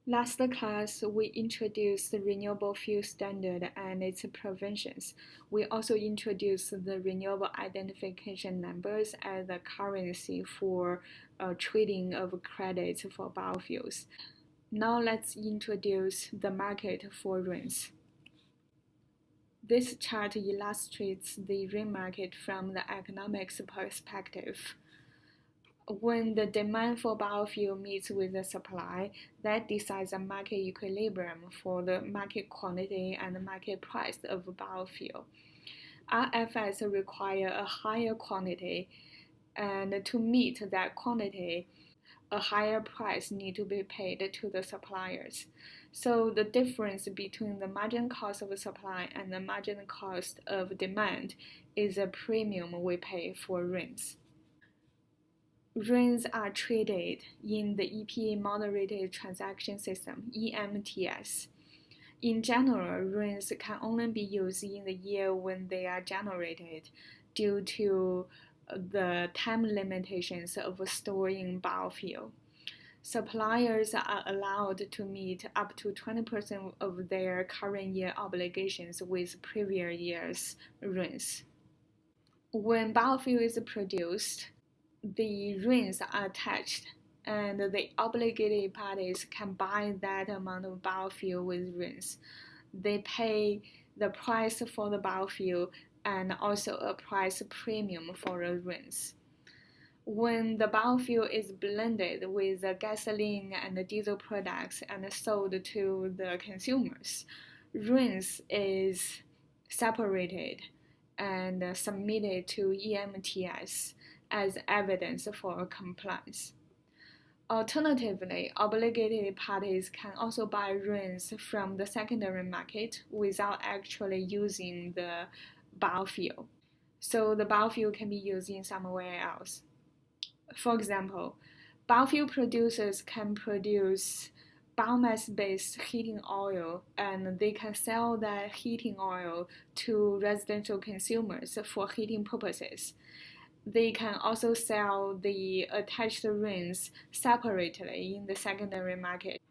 Last class, we introduced the Renewable Fuel Standard and its provisions. We also introduced the Renewable Identification Numbers as the currency for trading of credits for biofuels. Now let's introduce the market for RINs. This chart illustrates the RIN market from the economics perspective. When the demand for biofuel meets with the supply, that decides a market equilibrium for the market quantity and the market price of biofuel. RFS require a higher quantity, and to meet that quantity, a higher price need to be paid to the suppliers. So the difference between the margin cost of supply and the margin cost of demand is a premium we pay for RINs. RINs are traded in the EPA Moderated Transaction System, EMTS. In general, RINs can only be used in the year when they are generated due to the time limitations of storing biofuel. Suppliers are allowed to meet up to 20% of their current year obligations with previous year's RINs. When biofuel is produced, the RINs are attached, and the obligated parties can buy that amount of biofuel with RINs. They pay the price for the biofuel and also a price premium for the RINs. When the biofuel is blended with the gasoline and the diesel products and sold to the consumers, RINs is separated and submitted to EMTS as evidence for compliance. Alternatively, obligated parties can also buy RINs from the secondary market without actually using the biofuel. So the biofuel can be used in somewhere else. For example, biofuel producers can produce biomass-based heating oil, and they can sell that heating oil to residential consumers for heating purposes. They can also sell the attached RINs separately in the secondary market.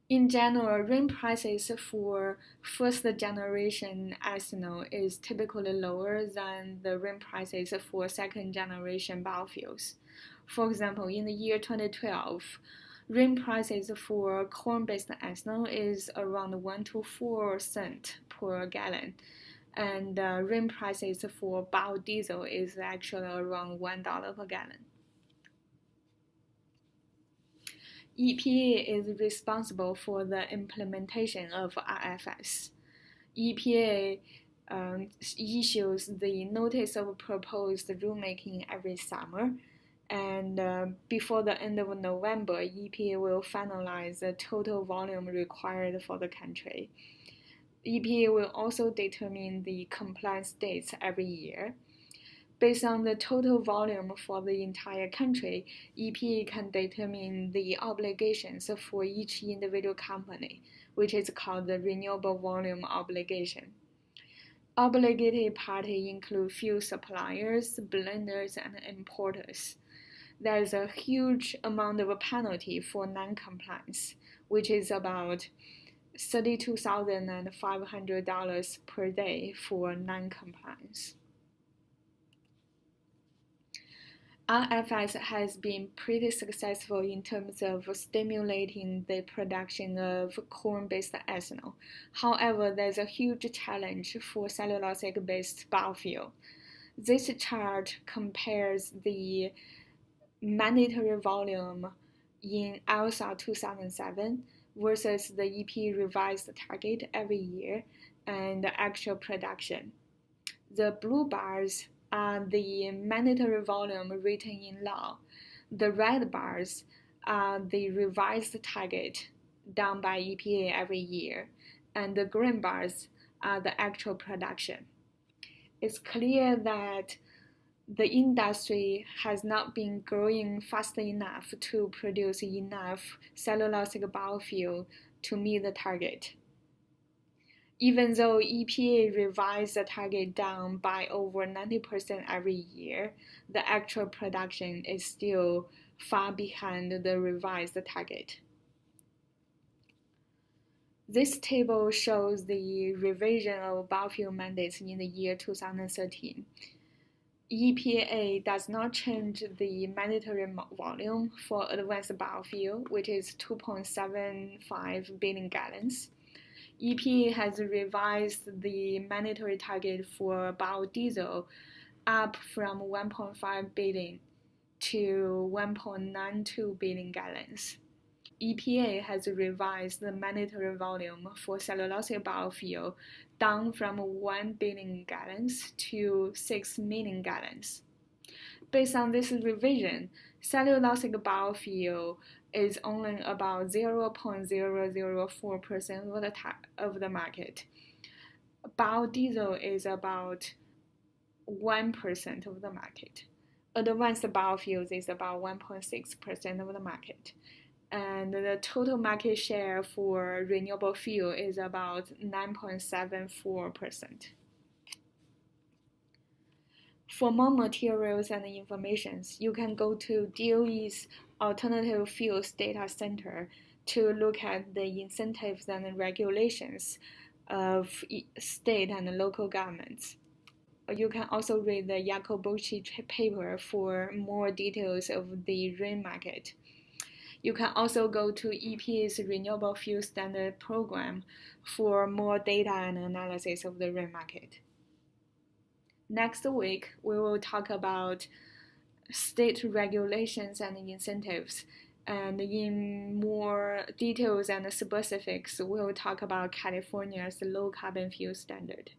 In general, RIN prices for first-generation ethanol is typically lower than the RIN prices for second-generation biofuels. For example, in the year 2012, RIN prices for corn-based ethanol is around 1 to 4 cents per gallon, and RIN prices for biodiesel is actually around $1 per gallon. EPA is responsible for the implementation of RFS. EPA issues the Notice of Proposed Rulemaking every summer, and before the end of November, EPA will finalize the total volume required for the country. EPA will also determine the compliance dates every year. Based on the total volume for the entire country, EPA can determine the obligations for each individual company, which is called the Renewable Volume Obligation. Obligated parties include fuel suppliers, blenders, and importers. There is a huge amount of a penalty for non-compliance, which is about $32,500 per day for non-compliance. RFS has been pretty successful in terms of stimulating the production of corn-based ethanol. However, there's a huge challenge for cellulosic-based biofuel. This chart compares the mandatory volume in ISO 2007 versus the EPA revised target every year and the actual production. The blue bars are the mandatory volume written in law. The red bars are the revised target done by EPA every year, and the green bars are the actual production. It's clear that the industry has not been growing fast enough to produce enough cellulosic biofuel to meet the target. Even though EPA revised the target down by over 90% every year, the actual production is still far behind the revised target. This table shows the revision of biofuel mandates in the year 2013. EPA does not change the mandatory volume for advanced biofuel, which is 2.75 billion gallons. EPA has revised the mandatory target for biodiesel up from 1.5 billion to 1.92 billion gallons. EPA has revised the mandatory volume for cellulosic biofuel down from 1 billion gallons to 6 million gallons. Based on this revision, cellulosic biofuel is only about 0.004% of the market. Biodiesel is about 1% of the market. Advanced biofuels is about 1.6% of the market. And the total market share for renewable fuel is about 9.74%. For more materials and information, you can go to DOE's Alternative Fuels Data Center to look at the incentives and regulations of state and local governments. You can also read the Jacobucci paper for more details of the RIN market. You can also go to EPA's Renewable Fuel Standard Program for more data and analysis of the RIN market. Next week, we will talk about state regulations and incentives. And in more details and specifics, we will talk about California's low carbon fuel standard.